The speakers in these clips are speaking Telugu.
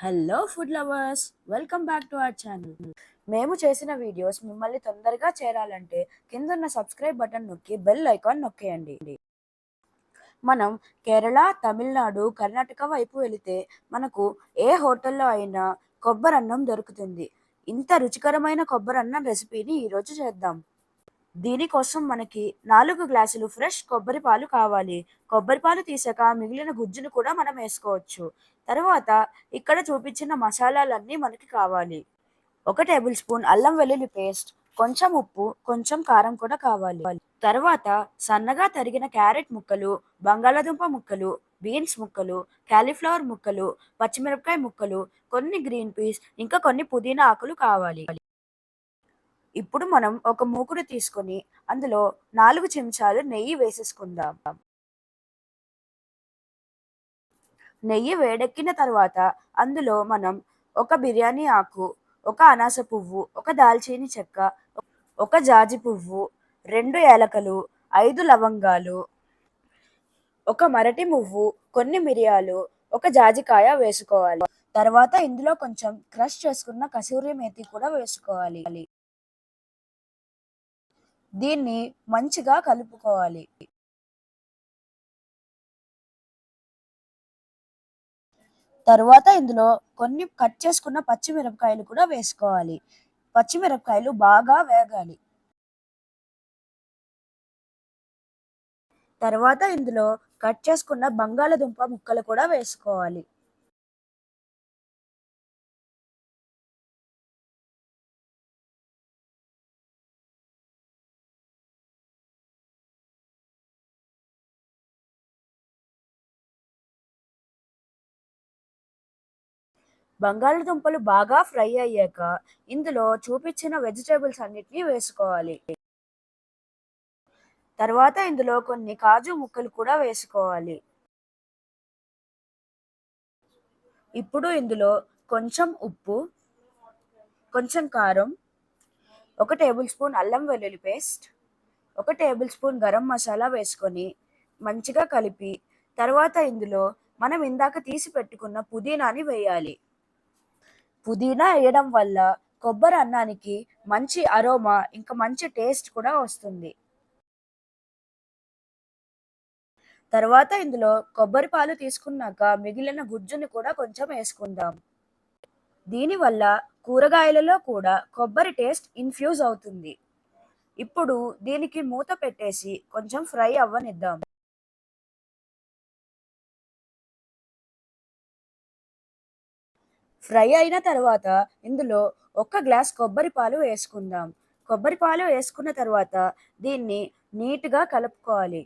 Hello food lovers, welcome back to our channel. మేము చేసిన వీడియోస్ మిమ్మల్ని తొందరగా చేరాలంటే కిందన్న సబ్స్క్రైబ్ బటన్ నొక్కి బెల్ ఐకాన్ నొక్కేయండి. మనం కేరళ, తమిళనాడు, కర్ణాటక వైపు వెళితే మనకు ఏ హోటల్లో అయినా కొబ్బరన్నం దొరుకుతుంది. ఇంత రుచికరమైన కొబ్బరన్నం రెసిపీని ఈరోజు చేద్దాం. దీనికోసం మనకి 4 గ్లాసులు ఫ్రెష్ కొబ్బరి పాలు కావాలి. కొబ్బరి పాలు తీసాక మిగిలిన గుజ్జును కూడా మనం వేసుకోవచ్చు. తర్వాత ఇక్కడ చూపించిన మసాలాలన్నీ మనకి కావాలి. 1 టేబుల్ స్పూన్ అల్లం వెల్లుల్లి పేస్ట్, కొంచెం ఉప్పు, కొంచెం కారం కూడా కావాలి. తర్వాత సన్నగా తరిగిన క్యారెట్ ముక్కలు, బంగాళాదుంప ముక్కలు, బీన్స్ ముక్కలు, కాలీఫ్లవర్ ముక్కలు, పచ్చిమిరపకాయ ముక్కలు, కొన్ని గ్రీన్ పీస్, ఇంకా కొన్ని పుదీనా ఆకులు కావాలి. ఇప్పుడు మనం ఒక మూకుడు తీసుకొని అందులో 4 చెంచాలు నెయ్యి వేసేసుకుందాం. నెయ్యి వేడెక్కిన తర్వాత అందులో మనం ఒక బిర్యానీ ఆకు, ఒక అనాస పువ్వు, ఒక దాల్చీని చెక్క, ఒక జాజి పువ్వు, 2 ఏలకలు, 5 లవంగాలు, ఒక మరటి మువ్వు, కొన్ని మిరియాలు, ఒక జాజికాయ వేసుకోవాలి. తర్వాత ఇందులో కొంచెం క్రష్ చేసుకున్న కసూరి మేతి కూడా వేసుకోవాలి. దీన్ని మంచిగా కలుపుకోవాలి. తరువాత ఇందులో కొన్ని కట్ చేసుకున్న పచ్చిమిరపకాయలు కూడా వేసుకోవాలి. పచ్చిమిరపకాయలు బాగా వేగాలి. తర్వాత ఇందులో కట్ చేసుకున్న బంగాళదుంప ముక్కలు కూడా వేసుకోవాలి. బంగాళదుంపలు బాగా ఫ్రై అయ్యాక ఇందులో చూపించిన వెజిటేబుల్స్ అన్నిటినీ వేసుకోవాలి. తర్వాత ఇందులో కొన్ని కాజు ముక్కలు కూడా వేసుకోవాలి. ఇప్పుడు ఇందులో కొంచెం ఉప్పు, కొంచెం కారం, 1 టేబుల్ స్పూన్ అల్లం వెల్లుల్లి paste, 1 tablespoon garam masala వేసుకొని మంచిగా కలిపి తర్వాత ఇందులో మనం ఇందాక తీసి పెట్టుకున్న పుదీనాని వేయాలి. పుదీనా వేయడం వల్ల కొబ్బరి అన్నానికి మంచి అరోమా ఇంకా మంచి టేస్ట్ కూడా వస్తుంది. తర్వాత ఇందులో కొబ్బరి పాలు తీసుకున్నాక మిగిలిన గుజ్జుని కూడా కొంచెం వేసుకుందాం. దీనివల్ల కూరగాయలలో కూడా కొబ్బరి టేస్ట్ ఇన్ఫ్యూజ్ అవుతుంది. ఇప్పుడు దీనికి మూత పెట్టేసి కొంచెం ఫ్రై అవ్వనిద్దాం. ఫ్రై అయిన తర్వాత ఇందులో 1 గ్లాస్ కొబ్బరి పాలు వేసుకుందాం. కొబ్బరి పాలు వేసుకున్న తర్వాత దీన్ని నీట్‌గా కలుపుకోవాలి.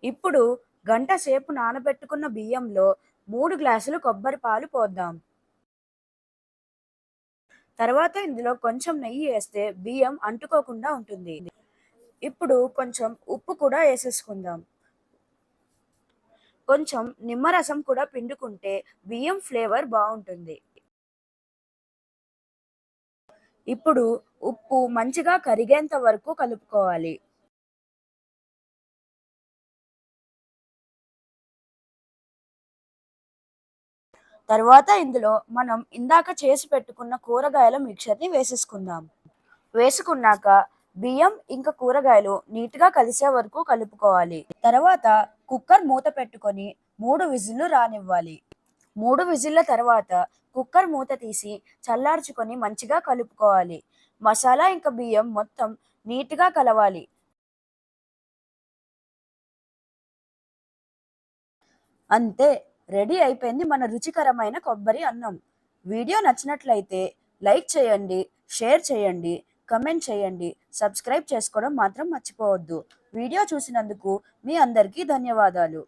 ఇప్పుడు గంట సేపు నానబెట్టుకున్న బియ్యంలో 3 గ్లాసులు కొబ్బరి పాలు పోద్దాం. తర్వాత ఇందులో కొంచెం నెయ్యి వేస్తే బియ్యం అంటుకోకుండా ఉంటుంది. ఇప్పుడు కొంచెం ఉప్పు కూడా వేసేసుకుందాం. కొంచెం నిమ్మరసం కూడా పిండుకుంటే బియ్యం ఫ్లేవర్ బాగుంటుంది. ఇప్పుడు ఉప్పు మంచిగా కరిగేంత వరకు కలుపుకోవాలి. తర్వాత ఇందులో మనం ఇందాక చేసి పెట్టుకున్న కూరగాయల మిక్చర్ని వేసేసుకుందాం. వేసుకున్నాక బియ్యం ఇంకా కూరగాయలు నీట్‌గా కలిసే వరకు కలుపుకోవాలి. తర్వాత కుక్కర్ మూత పెట్టుకొని 3 విజిల్లు రానివ్వాలి. 3 విజిల్ల తర్వాత కుక్కర్ మూత తీసి చల్లార్చుకొని మంచిగా కలుపుకోవాలి. మసాలా ఇంకా బియ్యం మొత్తం నీట్‌గా కలవాలి. అంతే, రెడీ అయిపోయింది మన రుచికరమైన కొబ్బరి అన్నం. వీడియో నచ్చినట్లయితే లైక్ చేయండి, షేర్ చేయండి, కమెంట్ చేయండి, సబ్స్క్రైబ్ చేసుకోవడం మాత్రం మర్చిపోవద్దు. వీడియో చూసినందుకు మీ అందరికీ ధన్యవాదాలు.